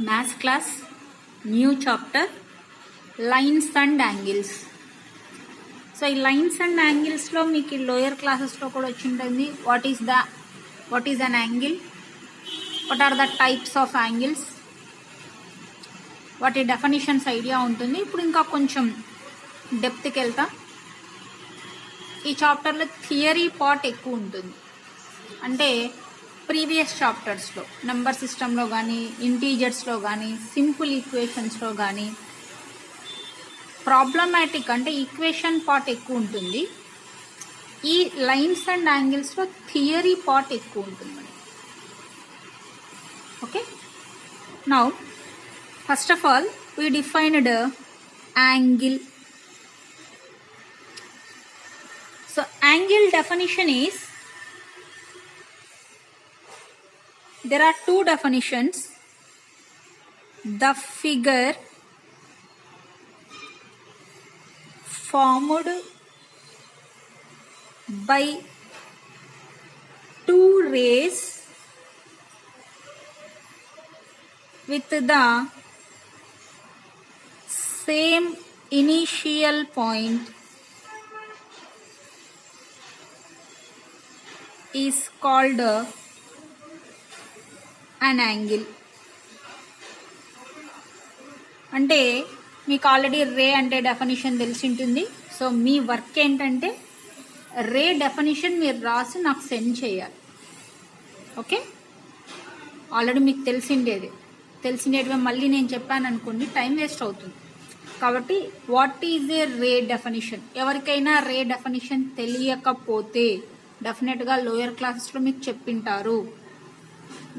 Maths class new chapter lines and angles. So ఈ lines and యాంగిల్స్లో మీకు lower క్లాసెస్లో కూడా వచ్చి ఉంటుంది. What is an angle, what are the types of angles, వాటి డెఫినిషన్స్ ఐడియా ఉంటుంది. ఇప్పుడు ఇంకా కొంచెం డెప్త్కి వెళ్తా. ఈ చాప్టర్లో థియరీ పార్ట్ ఎక్కువ ఉంటుంది. అంటే ప్రీవియస్ చాప్టర్స్లో నెంబర్ సిస్టంలో కానీ, ఇంటీజర్స్లో కానీ, సింపుల్ ఈక్వేషన్స్లో కానీ ప్రాబ్లమాటిక్ అంటే ఈక్వేషన్ పార్ట్ ఎక్కువ ఉంటుంది. ఈ లైన్స్ అండ్ యాంగిల్స్లో థియరీ పార్ట్ ఎక్కువ ఉంటుంది. Okay, now first of all we defined angle. So angle definition is, there are two definitions. The figure formed by two rays with the same initial point is called an angle. అంటే మీకు already రే అంటే definition తెలిసి ఉంటుంది. So మీ work ఏంటంటే రే definition మీరు రాసి నాకు send చేయాలి. ఓకే, ఆల్రెడీ మీకు తెలిసిండేటివి మళ్ళీ నేను చెప్పాను అనుకోండి, టైం వేస్ట్ అవుతుంది. కాబట్టి what is a ray definition, ఎవరికైనా రే డెఫినిషన్ తెలియకపోతే డెఫినెట్గా లోయర్ క్లాసెస్లో మీకు చెప్పింటారు.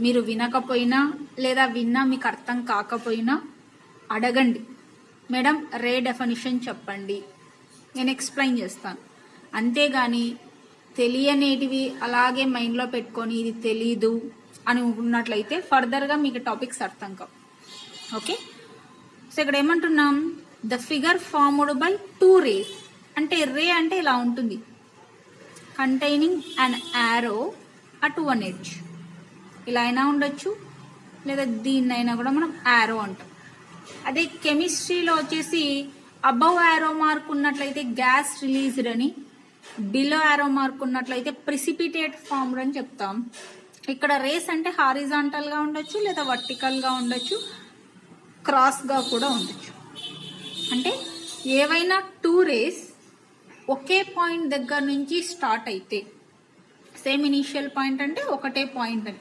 మీరు వినకపోయినా లేదా విన్నా మీకు అర్థం కాకపోయినా అడగండి, మేడం రే డెఫినిషన్ చెప్పండి, నేను ఎక్స్ప్లెయిన్ చేస్తాను. అంతేగాని తెలియనేటివి అలాగే మైండ్లో పెట్టుకొని ఇది తెలీదు అని ఉన్నట్లయితే ఫర్దర్గా మీకు టాపిక్స్ అర్థం కావు. ఓకే, సో ఇక్కడ ఏమంటున్నాం, the figure formed by two rays. అంటే రే అంటే ఇలా ఉంటుంది, containing an arrow at one edge. ఇలా అయినా ఉండొచ్చు, లేదా దీన్నైనా కూడా మనం యారో అంటాం. అదే కెమిస్ట్రీలో వచ్చేసి అబవ్ యారో మార్క్ ఉన్నట్లయితే గ్యాస్ రిలీజ్డ్ అని, బిలో యారో మార్క్ ఉన్నట్లయితే ప్రిసిపిటేట్ ఫార్మ్డ్ అని చెప్తాం. ఇక్కడ రేస్ అంటే హారిజాంటల్గా ఉండొచ్చు, లేదా వర్టికల్గా ఉండొచ్చు, క్రాస్గా కూడా ఉండొచ్చు. అంటే ఏవైనా టూ రేస్ ఒకే పాయింట్ దగ్గర నుంచి స్టార్ట్ అయితే, సేమ్ ఇనీషియల్ పాయింట్ అంటే ఒకటే పాయింట్ అని,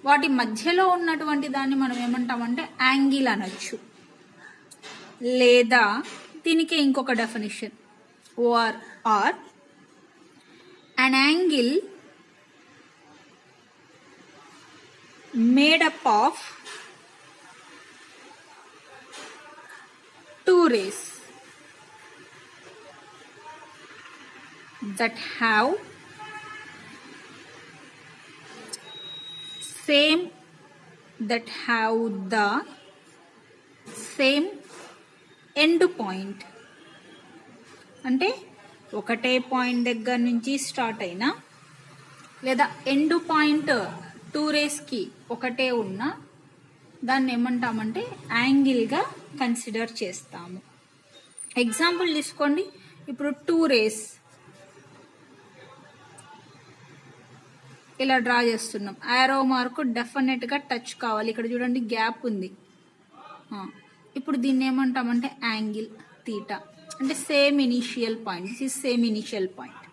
వాటి మధ్యలో ఉన్నటువంటి దాన్ని మనం ఏమంటామంటే యాంగిల్ అనొచ్చు. లేదా దీనికి ఇంకొక definition, or an angle made up of two rays that have the same end point. అంటే ఒకటే పాయింట్ దగ్గర నుంచి స్టార్ట్ అయినా, లేదా ఎండ్ పాయింట్ టూ రేస్కి ఒకటే ఉన్నా దాన్ని ఏమంటామంటే యాంగిల్గా కన్సిడర్ చేస్తాము. ఎగ్జాంపుల్ తీసుకోండి. ఇప్పుడు టూ రేస్ ఇలా డ్రా చేస్తున్నాం. యారో మార్కు డెఫినెట్గా టచ్ కావాలి. ఇక్కడ చూడండి గ్యాప్ ఉంది. ఇప్పుడు దీన్ని ఏమంటామంటే యాంగిల్ తీటా. అంటే same initial point, this is same initial point,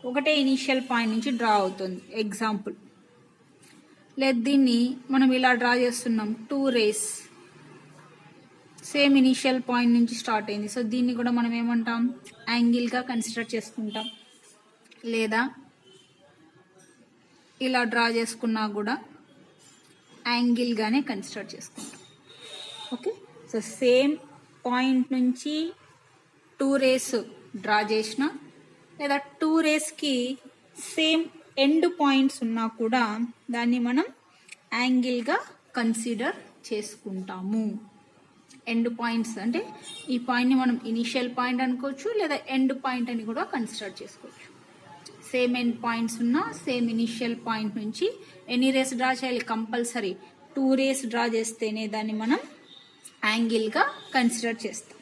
ఒకటే ఇనీషియల్ పాయింట్ నుంచి డ్రా అవుతుంది. ఎగ్జాంపుల్, లేదు దీన్ని మనం ఇలా డ్రా చేస్తున్నాం. Two rays same initial point నుంచి స్టార్ట్ అయింది. సో దీన్ని కూడా మనం ఏమంటాం యాంగిల్గా కన్సిడర్ చేసుకుంటాం. లేదా ఇలా డ్రా చేసుకున్నా కూడా యాంగిల్గానే కన్సిడర్ చేసుకుంటాం. ఓకే, సో సేమ్ పాయింట్ నుంచి టూ రేస్ డ్రా చేసిన, లేదా టూ రేస్కి సేమ్ ఎండ్ పాయింట్స్ ఉన్నా కూడా దాన్ని మనం యాంగిల్గా కన్సిడర్ చేసుకుంటాము. ఎండ్ పాయింట్స్ అంటే ఈ పాయింట్ని మనం ఇనీషియల్ పాయింట్ అనుకోవచ్చు, లేదా ఎండ్ పాయింట్ అని కూడా కన్సిడర్ చేసుకోవచ్చు. సేమ్ ఎండ్ పాయింట్స్ ఉన్న సేమ్ ఇనిషియల్ పాయింట్ నుంచి ఎన్ని రేస్ డ్రా చేయాలి? కంపల్సరీ టూ రేస్ డ్రా చేస్తేనే దాన్ని మనం యాంగిల్గా కన్సిడర్ చేస్తాం.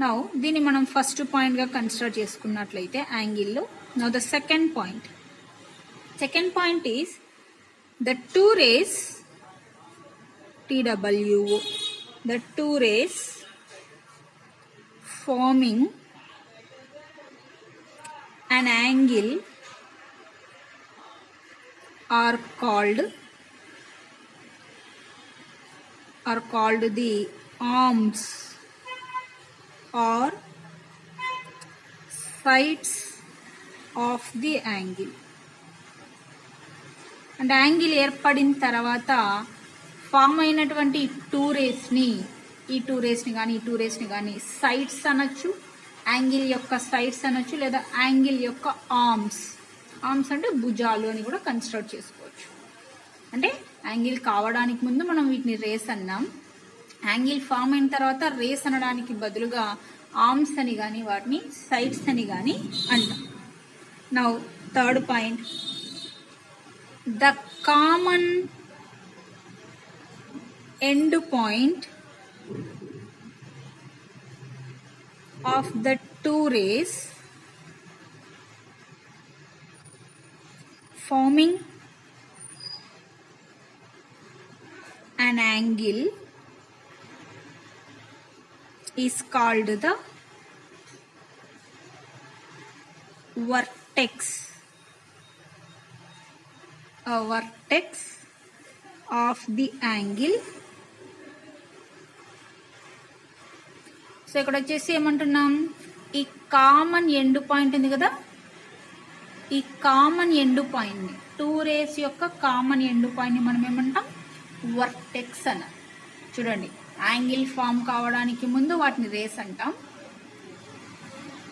నౌ దీన్ని మనం ఫస్ట్ పాయింట్గా కన్సిడర్ చేసుకున్నట్లయితే యాంగిల్లో. Now the second point is the two rays TWO, the two rays forming an angle are called the arms or sides of the angle. అంటే యాంగిల్ ఏర్పడిన తర్వాత ఫామ్ అయినటువంటి ఈ టూ రేస్ని కానీ సైడ్స్ అనొచ్చు, యాంగిల్ యొక్క సైడ్స్ అనొచ్చు, లేదా యాంగిల్ యొక్క ఆర్మ్స్ అంటే భుజాలు అని కూడా కన్సిడర్ చేసుకోవచ్చు. అంటే యాంగిల్ కావడానికి ముందు మనం వీటిని రేస్ అన్నాం, యాంగిల్ ఫామ్ అయిన తర్వాత రేస్ అనడానికి బదులుగా ఆర్మ్స్ అని కానీ వాటిని సైడ్స్ అని కానీ అంటాం. Now third point, the common end point of the two rays forming an angle is called the vertex. A vertex of the angle. So ఇక్కడ వచ్చేసి ఏమంటున్నాం, ఈ కామన్ ఎండ్ పాయింట్ ఉంది కదా, ఈ కామన్ ఎండ్ పాయింట్ని, టూ రేస్ యొక్క common end పాయింట్ని మనం ఏమంటాం, వర్టెక్స్ అన్న. చూడండి, యాంగిల్ ఫామ్ కావడానికి ముందు వాటిని రేస్ అంటాం.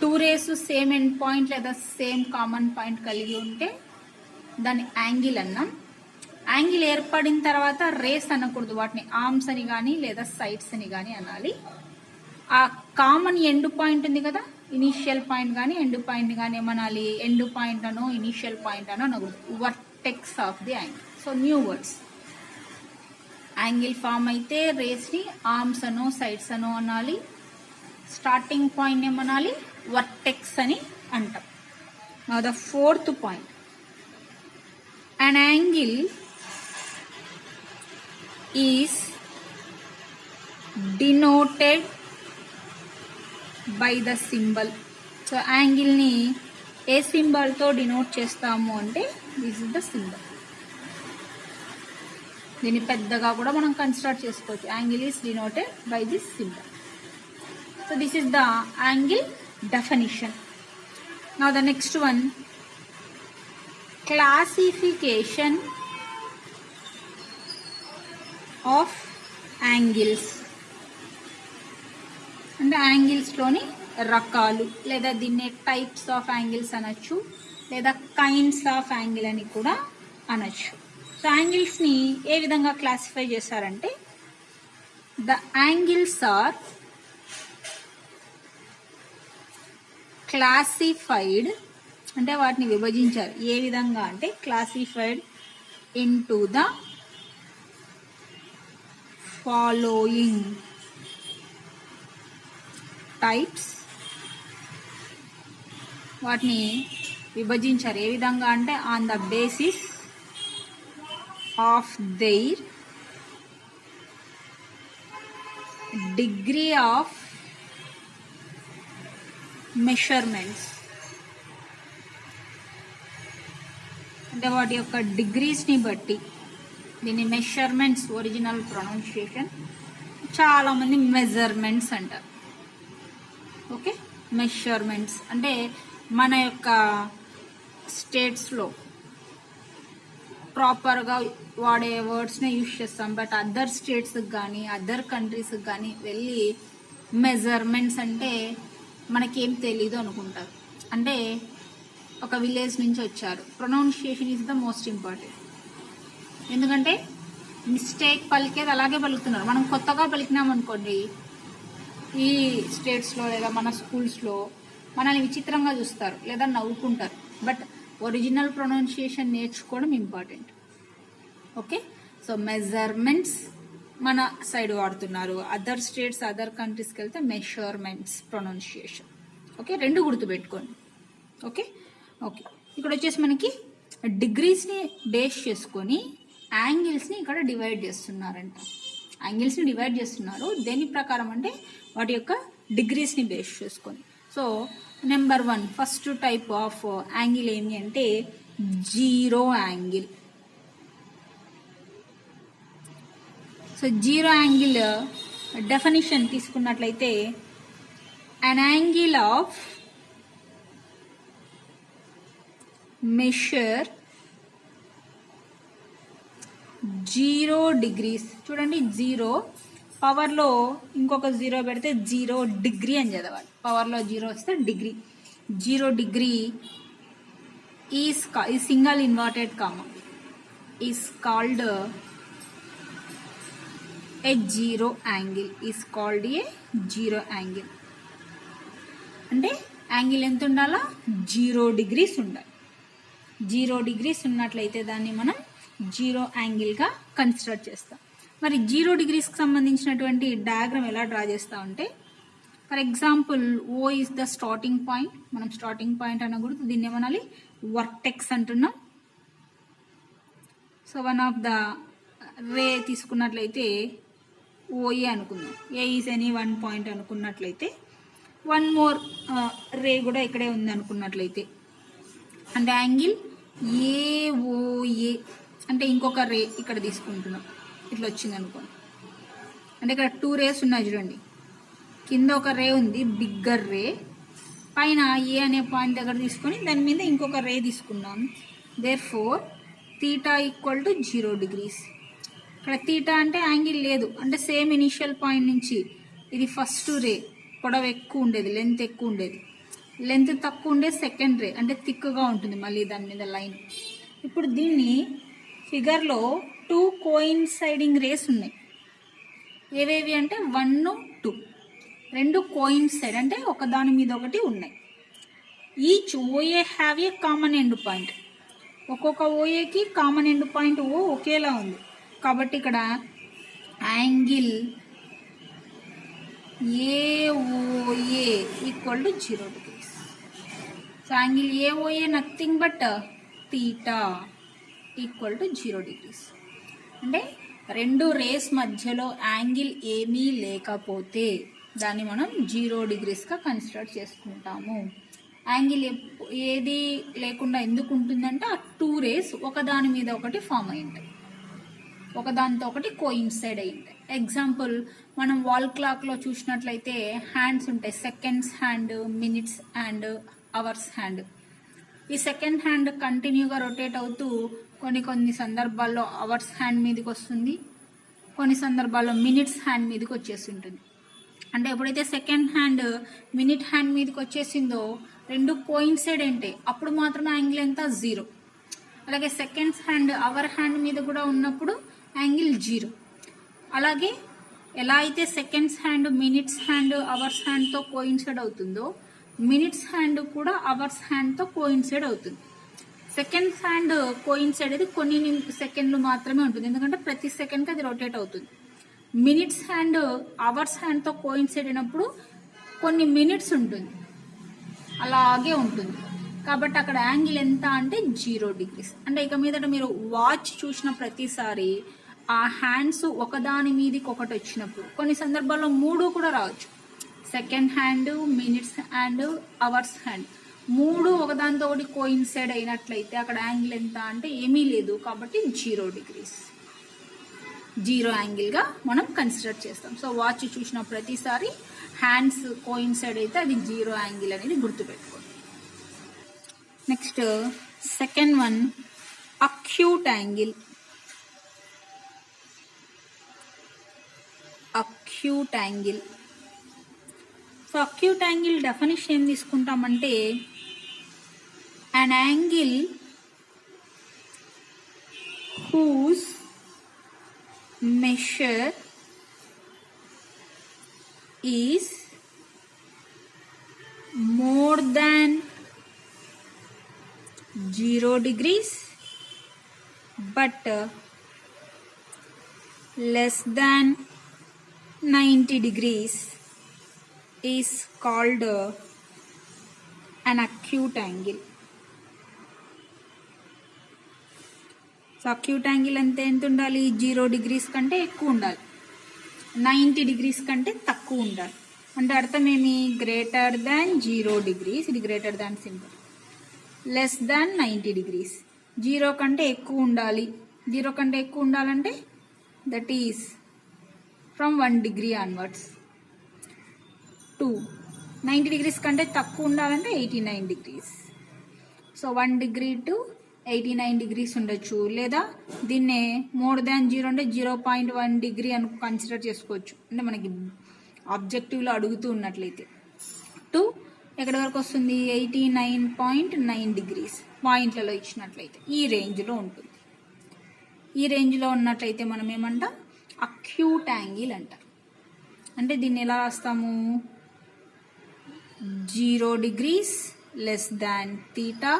Two rays same end point లేదా సేమ్ కామన్ పాయింట్ కలిగి ఉంటే దాన్ని యాంగిల్ అన్నాం. యాంగిల్ ఏర్పడిన తర్వాత రేస్ అనకూడదు, వాటిని ఆర్మ్స్ అని కానీ లేదా సైడ్స్ అని కానీ అనాలి. ఆ కామన్ ఎండ్ పాయింట్ ఉంది కదా, ఇనీషియల్ పాయింట్ కానీ ఎండ్ పాయింట్ కానీ ఏమనాలి, ఎండ్ పాయింట్ అనో ఇనీషియల్ పాయింట్ అనో అనకూడదు, vertex of the angle. So new words, angle form అయితే రేస్ని ఆర్మ్స్ అనో సైడ్స్ అనో అనాలి, స్టార్టింగ్ పాయింట్ ఏమనాలి, వర్టెక్స్ అని అంటాం. Now the fourth point, an angle is denoted by the symbol. So యాంగిల్ని ఏ సింబల్తో డినోట్ చేస్తాము అంటే దిస్ ఇస్ ద సింబల్. దీన్ని పెద్దగా కూడా మనం కన్సిడర్ చేసుకోవచ్చు, angle is denoted by this symbol. So this is the angle definition. Now the next one, classification of angles. అంటే యాంగిల్స్లోని రకాలు, లేదా దీన్ని టైప్స్ ఆఫ్ యాంగిల్స్ అనొచ్చు, లేదా కైండ్స్ ఆఫ్ యాంగిల్ అని కూడా అనొచ్చు. సో యాంగిల్స్ని ఏ విధంగా క్లాసిఫై చేశారంటే, ద యాంగిల్స్ ఆర్ క్లాసిఫైడ్, అంటే వాటిని విభజించారు. ఏ విధంగా అంటే classified into the following types. వాటిని విభజించారు ఏ విధంగా అంటే on the basis of their degree of measurements. అంటే వాటి యొక్క డిగ్రీస్ని బట్టి దీన్ని మెషర్మెంట్స్, ఒరిజినల్ ప్రొనౌన్సియేషన్ చాలామంది మెజర్మెంట్స్ అంటారు. ఓకే, మెషర్మెంట్స్ అంటే మన యొక్క స్టేట్స్లో ప్రాపర్గా వాడే వర్డ్స్నే యూజ్ చేస్తాం, బట్ అదర్ స్టేట్స్కి కానీ అదర్ కంట్రీస్కి కానీ వెళ్ళి మెజర్మెంట్స్ అంటే మనకేం తెలీదు అనుకుంటారు. అంటే ఒక విలేజ్ నుంచి వచ్చారు, pronunciation is the most important. ఎందుకంటే మిస్టేక్ పలికేది అలాగే పలుకుతున్నారు. మనం కొత్తగా పలికినామనుకోండి ఈ స్టేట్స్లో లేదా మన స్కూల్స్లో మనల్ని విచిత్రంగా చూస్తారు లేదా నవ్వుకుంటారు. బట్ ఒరిజినల్ ప్రొనౌన్సియేషన్ నేర్చుకోవడం ఇంపార్టెంట్. ఓకే, సో మెజర్మెంట్స్ మన సైడ్ వాడుతున్నారు, అదర్ స్టేట్స్ అదర్ కంట్రీస్కి వెళ్తే మెషర్మెంట్స్ ప్రొనౌన్సియేషన్. ఓకే, రెండు గుర్తుపెట్టుకోండి. ఓకే ఓకే ఇక్కడ వచ్చేసి మనకి డిగ్రీస్ని బేస్ చేసుకొని యాంగిల్స్ని ఇక్కడ డివైడ్ చేస్తున్నారంట. యాంగిల్స్ని డివైడ్ చేస్తున్నారు దేని ప్రకారం అంటే వాటి యొక్క డిగ్రీస్ని బేస్ చేసుకొని. So number 1 first type of angle ఏమి అంటే zero angle. So zero angle definition తీసుకున్నట్లయితే an angle of measure 0 degrees. చూడండి 0 పవర్లో ఇంకొక 0 పెడితే 0 డిగ్రీ అని చదవాలి. పవర్లో 0 వస్తే డిగ్రీ. 0 డిగ్రీ ఈ single inverted comma is called a zero angle. Is called a zero angle. అంటే యాంగిల్ ఎంత ఉండాలా? 0 degrees ఉండాలి. 0 degrees ఉన్నట్లయితే దాన్ని మనం జీరో యాంగిల్గా కన్సిడర్ చేస్తాం. మరి 0 degreesకి సంబంధించినటువంటి డయాగ్రామ్ ఎలా డ్రా చేస్తామంటే for example O is the starting point. మనం స్టార్టింగ్ పాయింట్ అనకూడదు, దీన్ని ఏమనాలి? వర్టెక్స్ అంటున్నాం. So one of the ray తీసుకున్నట్లయితే OA అనుకుందాం. ఏ ఈజ్ ఎనీ వన్ పాయింట్ అనుకున్నట్లయితే వన్ మోర్ రే కూడా ఇక్కడే ఉంది అనుకున్నట్లయితే అంటే యాంగిల్ AOA అంటే ఇంకొక రే ఇక్కడ తీసుకుంటున్నాం. ఇట్లా వచ్చింది అనుకోండి. అంటే ఇక్కడ 2 rays ఉన్నాయి చూడండి. కింద ఒక రే ఉంది బిగ్గర్ రే, పైన ఏ అనే పాయింట్ దగ్గర తీసుకొని దాని మీద ఇంకొక రే తీసుకున్నాం. Therefore theta equal to 0 degrees. ఇక్కడ తీటా అంటే యాంగిల్ లేదు, అంటే సేమ్ ఇనిషియల్ పాయింట్ నుంచి ఇది ఫస్ట్ రే పొడవు ఎక్కువ ఉండేది, లెంత్ ఎక్కువ ఉండేది. లెంత్ తక్కువ ఉండేది సెకండ్ రే, అంటే థిక్గా ఉంటుంది మళ్ళీ దాని మీద లైన్. ఇప్పుడు దీన్ని ఫిగర్లో 2 కోయిన్సైడింగ్ రేస్ ఉన్నాయి. ఏవేవి అంటే 1, 2 రెండు కోయిన్సైడ్ అంటే ఒకదాని మీద ఒకటి ఉన్నాయి. Each OA have a common end point. ఒక్కొక్క ఓఏకి కామన్ ఎండ్ పాయింట్ ఓ ఒకేలా ఉంది కాబట్టి ఇక్కడ angle AOA equal to 0 degrees. So angle AOA nothing but theta equal to 0 degrees. అంటే రెండు రేస్ మధ్యలో యాంగిల్ ఏమీ లేకపోతే దాన్ని మనం 0 degreesగా కన్సిడర్ చేసుకుంటాము. యాంగిల్ ఏది లేకుండా ఎందుకు ఉంటుందంటే ఆ 2 rays ఒకదాని మీద ఒకటి ఫామ్ అయి ఉంటాయి, ఒకదానితో ఒకటి కోయిన్సైడ్ అయి ఉంటాయి. ఎగ్జాంపుల్ మనం వాల్ క్లాక్లో చూసినట్లయితే హ్యాండ్స్ ఉంటాయి, seconds hand, minutes hand, hours hand. ఈ సెకండ్ హ్యాండ్ కంటిన్యూగా రొటేట్ అవుతూ కొన్ని సందర్భాల్లో అవర్స్ హ్యాండ్ మీదకి వస్తుంది, కొన్ని సందర్భాల్లో మినిట్స్ హ్యాండ్ మీదకి వచ్చేస్తుంటుంది. అంటే ఎప్పుడైతే సెకండ్ హ్యాండ్ మినిట్ హ్యాండ్ మీదకి వచ్చేసిందో రెండు కోయిన్సైడ్ ఉంటాయి, అప్పుడు మాత్రమే యాంగిల్ ఎంత 0. అలాగే సెకండ్స్ హ్యాండ్ అవర్ హ్యాండ్ మీద కూడా ఉన్నప్పుడు యాంగిల్ 0. అలాగే ఎలా అయితే seconds hand minutes hand hours హ్యాండ్తో కోయిన్సైడ్ అవుతుందో మినిట్స్ హ్యాండ్ కూడా అవర్స్ హ్యాండ్తో కోయిన్సైడ్ అవుతుంది. సెకండ్స్ హ్యాండ్ కోయిన్సైడ్ అది కొన్ని సెకండ్లు మాత్రమే ఉంటుంది, ఎందుకంటే ప్రతి సెకండ్కి అది రొటేట్ అవుతుంది. మినిట్స్ హ్యాండ్ అవర్స్ హ్యాండ్తో కోయిన్సైడ్ అయినప్పుడు కొన్ని మినిట్స్ ఉంటుంది, అలాగే ఉంటుంది. కాబట్టి అక్కడ యాంగిల్ ఎంత అంటే 0 degrees. అంటే ఇక మీదట మీరు వాచ్ చూసిన ప్రతిసారి ఆ హ్యాండ్స్ ఒకదాని మీదకి ఒకటి వచ్చినప్పుడు కొన్ని సందర్భాల్లో 3 కూడా రావచ్చు. Second hand, minutes hand, hours hand 3 ఒకదానితో ఒకటి కోయిన్సైడ్ అయినట్లయితే అక్కడ యాంగిల్ ఎంత అంటే ఏమీ లేదు, కాబట్టి 0 degrees. 0 యాంగిల్గా మనం కన్సిడర్ చేస్తాం. సో వాచ్ చూసిన ప్రతిసారి హ్యాండ్స్ కోయిన్సైడ్ అయితే అది 0 యాంగిల్ అనేది గుర్తుపెట్టుకోండి. Next second one acute angle. Acute angle. So acute angle definition ఏం తీసుకుంటామంటే an angle whose measure is more than 0 degrees but less than 90 degrees is called an acute angle. So acute angle ఎంత ఉండాలి? 0 degrees కంటే ఎక్కువ ఉండాలి, 90 degrees కంటే తక్కువ ఉండాలి. అంటే అర్థం ఏమి? గ్రేటర్ దాన్ 0 degrees, ఇది greater than symbol, less than 90 degrees, 0 కంటే ఎక్కువ ఉండాలి. 0 కంటే ఎక్కువ ఉండాలంటే that is from 1 degree onwards. 2 90 degrees కంటే తక్కువ ఉండాలంటే 89 degrees. So 1 degree to 89 degrees ఉండొచ్చు, లేదా దీన్నే మోర్ దాన్ 0 అంటే 0.1 degree అని కన్సిడర్ చేసుకోవచ్చు. అంటే మనకి ఆబ్జెక్టివ్లో అడుగుతూ ఉన్నట్లయితే 2 ఎక్కడి వరకు వస్తుంది? 89.9 degrees పాయింట్లలో ఇచ్చినట్లయితే ఈ రేంజ్లో ఉంటుంది. ఈ రేంజ్లో ఉన్నట్లయితే మనం ఏమంటాం? అక్యూట్ యాంగిల్ అంటారు. అంటే దీన్ని ఎలా రాస్తాము? 0 degrees less than theta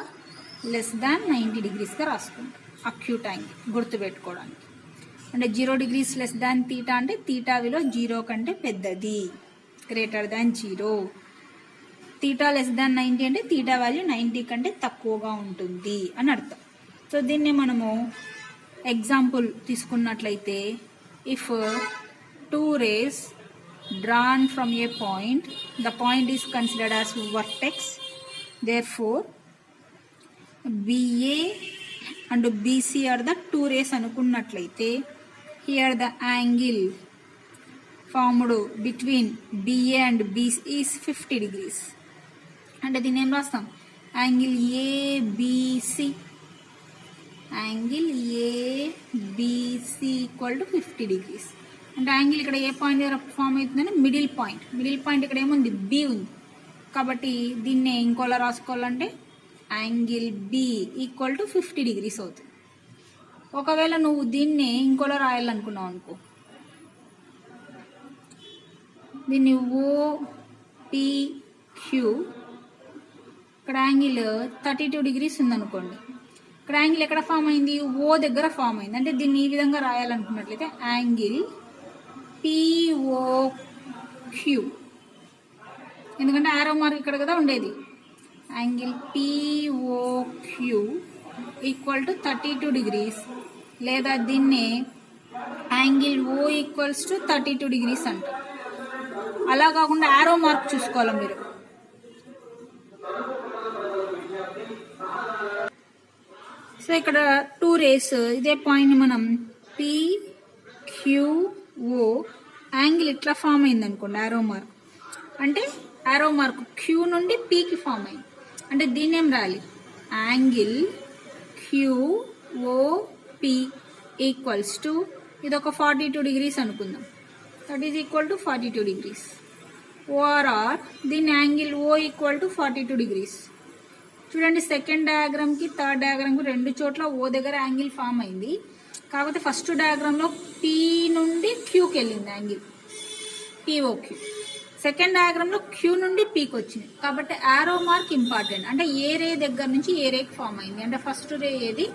less than 90 degrees గా రాసుకుంటాం అక్యూట్ యాంగిల్ గుర్తుపెట్టుకోవడానికి. అంటే 0 degrees లెస్ దాన్ తీటా అంటే తీటా విలువ 0 కంటే పెద్దది, greater than 0. Theta less than 90 అంటే తీటా వాల్యూ 90 కంటే తక్కువగా ఉంటుంది అని అర్థం. సో దీన్ని మనము ఎగ్జాంపుల్ తీసుకున్నట్లయితే, if 2 rays drawn from a point, the point is considered as vertex, therefore BA and BC are the 2 rays అనుకున్నట్లయితే, here the angle formed between BA and BC is 50 degrees. అంటే దీన్ని ఏం రాస్తాం? Angle ABC, angle ABC equal to 50 degrees. అంటే angle ఇక్కడ ఏ point దగ్గర form అవుతుందని మిడిల్ పాయింట్. మిడిల్ పాయింట్ ఇక్కడ ఏముంది? B ఉంది. కాబట్టి దీన్ని ఇంకోలా రాసుకోవాలంటే angle B equal to 50 degrees అవుతుంది. ఒకవేళ నువ్వు దీన్ని ఇంకోలా రాయాలనుకున్నావు అనుకో, దీన్ని OPQ, ఇక్కడ యాంగిల్ 32 degrees ఉందనుకోండి. ఇక్కడ యాంగిల్ ఎక్కడ ఫామ్ అయింది? O దగ్గర ఫామ్ అయింది. అంటే దీన్ని ఈ విధంగా రాయాలనుకున్నట్లయితే యాంగిల్ POQ, ఎందుకంటే ఆరో మార్క్ ఇక్కడ కదా ఉండేది. Angle POQ equal to 32 degrees, లేదా దీన్ని angle O equals to 32 degrees అంటారు. అలా కాకుండా ఆరో మార్క్ చూసుకోవాలి మీరు. సో ఇక్కడ 2 rays, ఇదే పాయింట్ మనం PQO యాంగిల్ ఇట్లా ఫామ్ అయింది అనుకోండి, ఆరో మార్క్ అంటే ఆరో మార్క్ Q నుండి Pకి ఫామ్ అయింది. అంటే దీన్ని ఏం రాయాలి? యాంగిల్ QOP ఈక్వల్స్ టు, ఇది ఒక 42 degrees అనుకుందాం, that is equal to 42 degrees. Or దీని angle O equal to 42 degrees. చూడండి, సెకండ్ డయాగ్రామ్కి థర్డ్ డయాగ్రామ్కి రెండు చోట్ల O దగ్గర యాంగిల్ ఫామ్ అయింది. కాకపోతే ఫస్ట్ డయాగ్రామ్లో P నుండి Qకి వెళ్ళింది యాంగిల్ POQ. సెకండ్ డయాగ్రామ్లో Q నుండి Pకి వచ్చింది. కాబట్టి ఆరో మార్క్ ఇంపార్టెంట్. అంటే ఏ రే దగ్గర నుంచి ఏ రేకి ఫామ్ అయింది, అంటే ఫస్ట్ రే ఏది,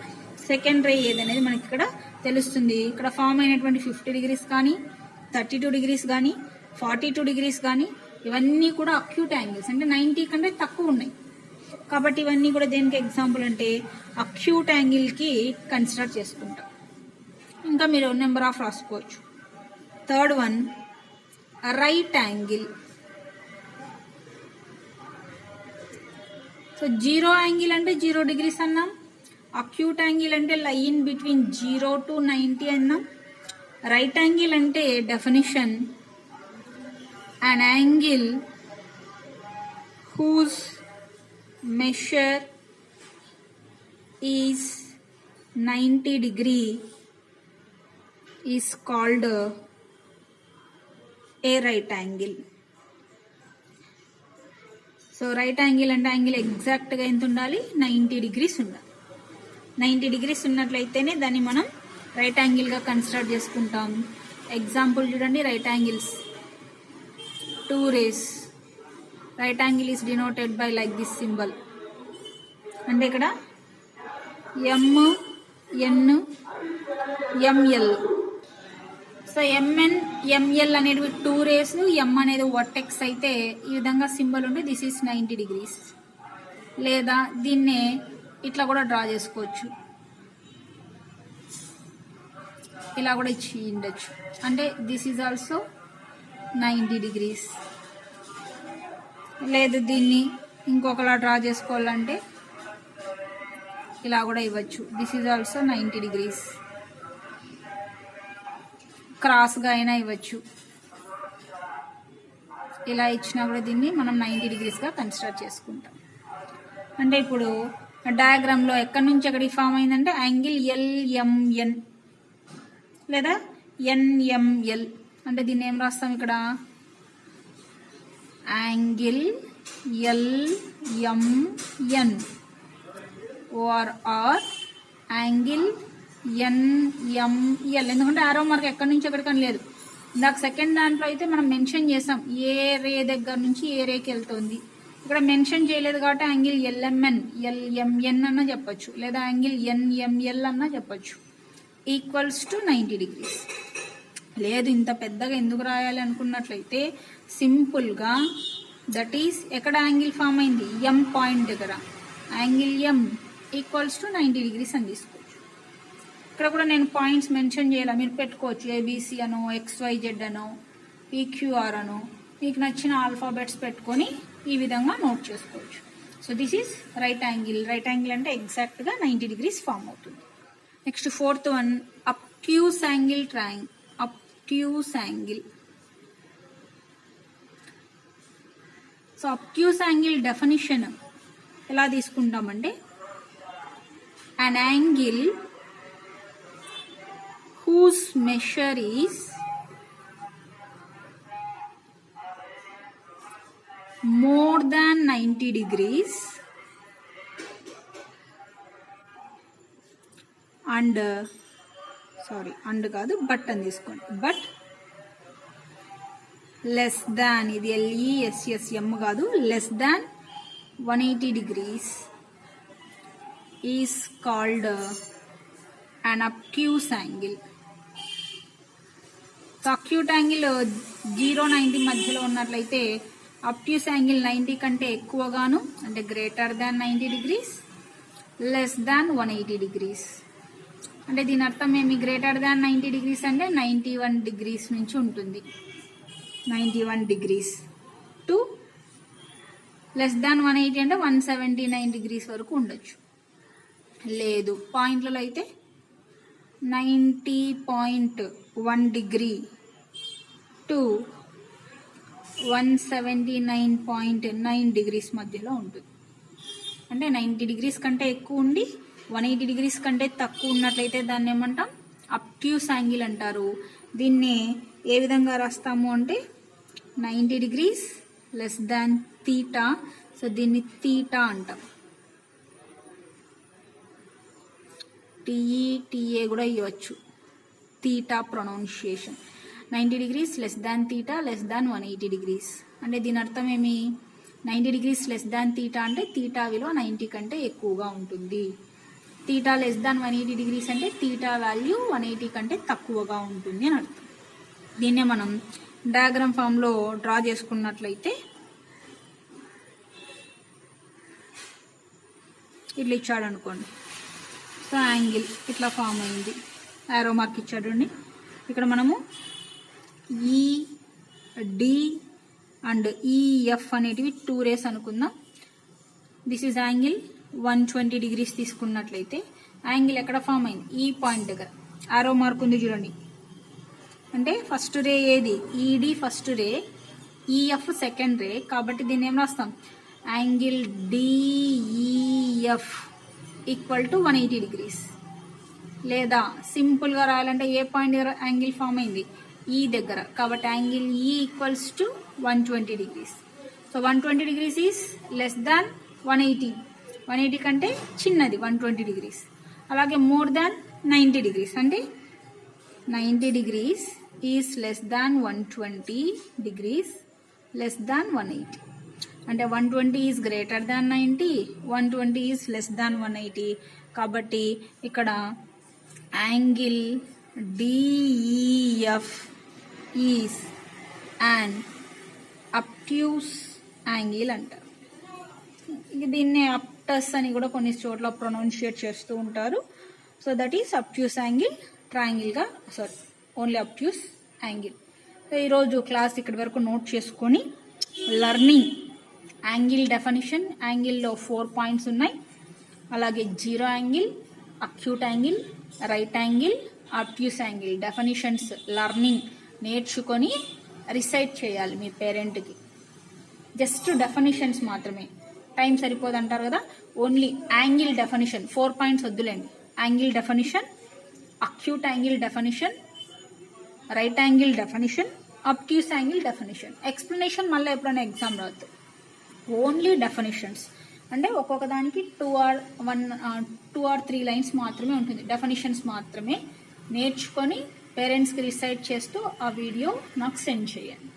సెకండ్ రే ఏది అనేది మనకి ఇక్కడ తెలుస్తుంది. ఇక్కడ ఫామ్ అయినటువంటి 50 degrees కానీ 32 degrees కానీ 42 degrees కానీ ఇవన్నీ కూడా అక్యూట్ యాంగిల్స్, అంటే 90 కంటే తక్కువ ఉన్నాయి. కాబట్టి ఇవన్నీ కూడా దేనికి ఎగ్జాంపుల్ అంటే అక్యూట్ యాంగిల్కి కన్సిడర్ చేసుకుంటాం. ఇంకా మీరు నెంబర్ ఆఫ్ రాసుకోవచ్చు. Third one, right angle. So 0 angle అంటే 0 degrees అన్నాం. అక్యూట్ యాంగిల్ అంటే లైన్ బిట్వీన్ 0 to 90 అన్నాం. రైట్ యాంగిల్ అంటే definition an angle whose measure is 90 degree is called a right angle. So right angle అంటే angle ఎగ్జాక్ట్గా ఎంత ఉండాలి? 90 degrees ఉండాలి. 90 degrees ఉన్నట్లయితేనే దాన్ని మనం రైట్ యాంగిల్గా కన్సిడర్ చేసుకుంటాం. ఎగ్జాంపుల్ చూడండి, right angles 2 rays. Right angle is denoted by like this symbol. అంటే ఇక్కడ MN ML so MN ML అనేవి 2 rays, ఎం అనేది వర్టెక్స్ అయితే ఈ విధంగా సింబల్ ఉంటే దిస్ ఈస్ 90 degrees. లేదా దీన్నే ఇట్లా కూడా డ్రా చేసుకోవచ్చు, ఇలా కూడా ఇచ్చి ఉండొచ్చు. అంటే దిస్ ఈజ్ ఆల్సో 90 degrees. లేదు దీన్ని ఇంకొకలా డ్రా చేసుకోవాలంటే ఇలా కూడా ఇవ్వచ్చు, దిస్ ఈజ్ ఆల్సో 90 degrees. క్రాస్గా అయినా ఇవ్వచ్చు, ఇలా ఇచ్చినా కూడా దీన్ని మనం 90 degreesగా కన్సిడర్ చేసుకుంటాం. అంటే ఇప్పుడు డయాగ్రామ్లో ఎక్కడి నుంచి ఎక్కడికి ఫామ్ అయిందంటే యాంగిల్ ఎల్ఎంఎన్ లేదా ఎన్ఎంఎల్. అంటే దీన్ని ఏం రాస్తాం ఇక్కడ, angle LMN or angle NML. ఎందుకంటే ఆరో మార్క్ ఎక్కడి నుంచి ఎక్కడికని లేదు. ఇందాక సెకండ్ దాంట్లో అయితే మనం మెన్షన్ చేసాం ఏ రే దగ్గర నుంచి ఏ రేకి వెళ్తుంది. ఇక్కడ మెన్షన్ చేయలేదు కాబట్టి యాంగిల్ ఎల్ఎంఎన్ అన్న చెప్పొచ్చు, లేదా యాంగిల్ ఎన్ఎంఎల్ అన్న చెప్పొచ్చు. Equals to 90 degrees. లేదు ఇంత పెద్దగా ఎందుకు రాయాలి అనుకున్నట్లయితే సింపుల్గా దట్ ఈస్ ఎక్కడ యాంగిల్ ఫామ్ అయింది, ఎం పాయింట్ దగ్గర angle M equals to 90 degrees అని తీసుకోవచ్చు. ఇక్కడ కూడా నేను పాయింట్స్ మెన్షన్ చేయాలి, మీరు పెట్టుకోవచ్చు ఏబిసి అనో XYZ అనో PQR అనో మీకు నచ్చిన ఆల్ఫాబెట్స్ పెట్టుకొని ఈ విధంగా నోట్ చేసుకోవచ్చు. So this is right angle. Right angle అంటే ఎగ్జాక్ట్గా 90 degrees ఫామ్ అవుతుంది. Next 4th one, obtuse angle triangle. Obtuse angle. So obtuse angle definition ఎలా తీసుకుంటామంటే an angle whose measure is more than 90 degrees and but అని తీసుకోండి, but less than, ఇది LESSM కాదు, less than 180 degrees is called an obtuse angle. So acute angle 0-90 మధ్యలో ఉన్నట్లయితే obtuse angle 90 కంటే ఎక్కువగాను అంటే greater than 90 degrees, less than 180 degrees. అంటే దీని అర్థం ఏమి, గ్రేటర్ దాన్ 90 degrees అంటే 91 degrees నుంచి ఉంటుంది, 91 degrees టు లెస్ దాన్ 180 అంటే 179 degrees వరకు ఉండొచ్చు. లేదు పాయింట్లలో అయితే 90.1 degree టు 179.9 degrees మధ్యలో ఉంటుంది. అంటే 90 degrees కంటే ఎక్కువ ఉండి 180 degrees కంటే తక్కువ ఉన్నట్లయితే దాన్ని ఏమంటాం, అబ్ట్యూస్ యాంగిల్ అంటారు. దీన్ని ఏ విధంగా రాస్తాము అంటే 90 degrees less than theta. So దీన్ని తీటా అంటాం, TA కూడా ఇవ్వచ్చు, theta pronunciation. 90 degrees less than theta less than 180 degrees. అంటే దీని అర్థం ఏమి, 90 degrees లెస్ దాన్ తీటా అంటే తీటా విలువ 90 కంటే ఎక్కువగా ఉంటుంది. తీటా లెస్ దాన్ 180 degrees అంటే తీటా వాల్యూ 180 కంటే తక్కువగా ఉంటుంది అని అర్థం. దీన్నే మనం డయాగ్రామ్ ఫామ్లో డ్రా చేసుకున్నట్లయితే ఇట్లా ఇచ్చాడు అనుకోండి. సో యాంగిల్ ఇట్లా ఫామ్ అయింది, యారో మార్క్ ఇచ్చాడు. ఇక్కడ మనము ED అండ్ EF అనేటివి 2 rays అనుకుందాం. దిస్ ఈజ్ యాంగిల్ 120 degrees తీసుకున్నట్లయితే యాంగిల్ ఎక్కడ ఫామ్ అయింది, ఈ పాయింట్ దగ్గర యారో మార్క్ ఉంది చూడండి. అంటే ఫస్ట్ రే ఏది, ED ఫస్ట్ రే, EF సెకండ్ రే. కాబట్టి దీన్ని ఏం రాస్తాం, angle DEF equal to 180 degrees. లేదా సింపుల్గా రాయాలంటే ఏ పాయింట్ దగ్గర యాంగిల్ ఫామ్ అయింది, ఈ దగ్గర. కాబట్టి angle E equals to 120 degrees. So 120 degrees is less than 180, 180 కంటే చిన్నది 120 degrees. అలాగే మోర్ దాన్ 90 degrees అంటే 90 degrees is less than 120 degrees less than 180. అంటే 120 is greater than 90, 120 is less than 180. కాబట్టి ఇక్కడ angle DEF is an obtuse angle అంటారు. దీన్ని అప్టస్ అని కూడా కొన్ని చోట్ల ప్రొనౌన్షియేట్ చేస్తూ ఉంటారు. So that is obtuse angle, ట్రయాంగిల్గా ఓన్లీ అబ్ట్యూస్ యాంగిల్. సో ఈరోజు క్లాస్ ఇక్కడి వరకు నోట్ చేసుకొని లర్నింగ్ యాంగిల్ డెఫినిషన్, యాంగిల్లో 4 పాయింట్స్ ఉన్నాయి. అలాగే zero angle, acute angle, right angle, obtuse angle definitions learning నేర్చుకొని రిసైట్ చేయాలి మీ పేరెంట్కి. జస్ట్ డెఫినిషన్స్ మాత్రమే, టైం సరిపోదు అంటారు కదా. ఓన్లీ యాంగిల్ డెఫినిషన్ 4 పాయింట్స్ వద్దులేండి. Angle definition, acute angle definition, right angle definition, obtuse angle definition. Explanation మళ్ళీ ఎప్పుడైనా ఎగ్జామ్ రాదు. ఓన్లీ డెఫినిషన్స్ అంటే ఒక్కొక్క దానికి 2 or 3 లైన్స్ మాత్రమే ఉంటుంది. డెఫినిషన్స్ మాత్రమే నేర్చుకొని పేరెంట్స్కి రిసైట్ చేస్తూ ఆ వీడియో నాకు సెండ్ చేయండి.